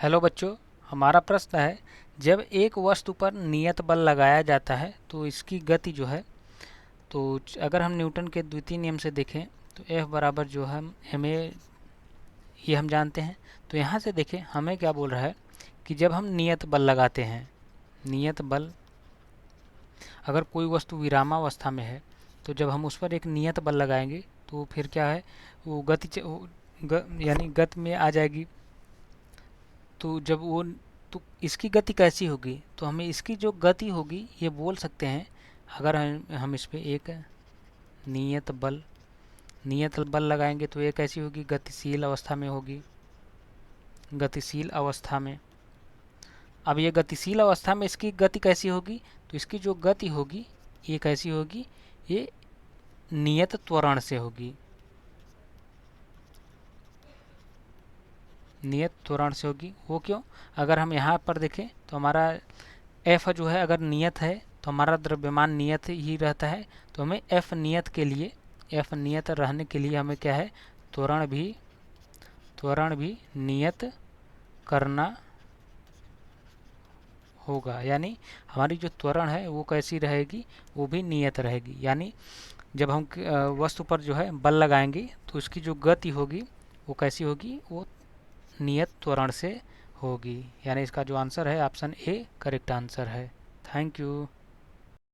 Hello बच्चों, हमारा प्रश्न है जब एक वस्तु पर नियत बल लगाया जाता है तो इसकी गति जो है तो अगर हम न्यूटन के द्वितीय नियम से देखें तो F बराबर जो है हमें ये हम जानते हैं। तो यहाँ से देखें हमें क्या बोल रहा है कि जब हम नियत बल लगाते हैं, नियत बल, अगर कोई वस्तु विरामावस्था में है तो जब हम उस पर एक नियत बल लगाएंगे तो फिर क्या है, वो यानी गति में आ जाएगी। तो जब वो, तो इसकी गति कैसी होगी, तो हमें इसकी जो गति होगी ये बोल सकते हैं। अगर हम इस पे एक नियत बल लगाएंगे तो ये कैसी होगी, गतिशील अवस्था में होगी, गतिशील अवस्था में। अब ये गतिशील अवस्था में इसकी गति कैसी होगी, तो इसकी जो गति होगी ये कैसी होगी, ये नियत त्वरण से होगी, नियत त्वरण से होगी। वो क्यों, अगर हम यहाँ पर देखें तो हमारा एफ जो है अगर नियत है तो हमारा द्रव्यमान नियत ही रहता है। तो हमें एफ नियत के लिए, एफ नियत रहने के लिए हमें क्या है, त्वरण भी नियत करना होगा। यानी हमारी जो त्वरण है वो कैसी रहेगी, वो भी नियत रहेगी। यानी जब हम वस्तु पर जो है बल लगाएंगे तो उसकी जो गति होगी वो कैसी होगी, वो नियत त्वरण से होगी। यानी इसका जो आंसर है ऑप्शन ए करेक्ट आंसर है। Thank you.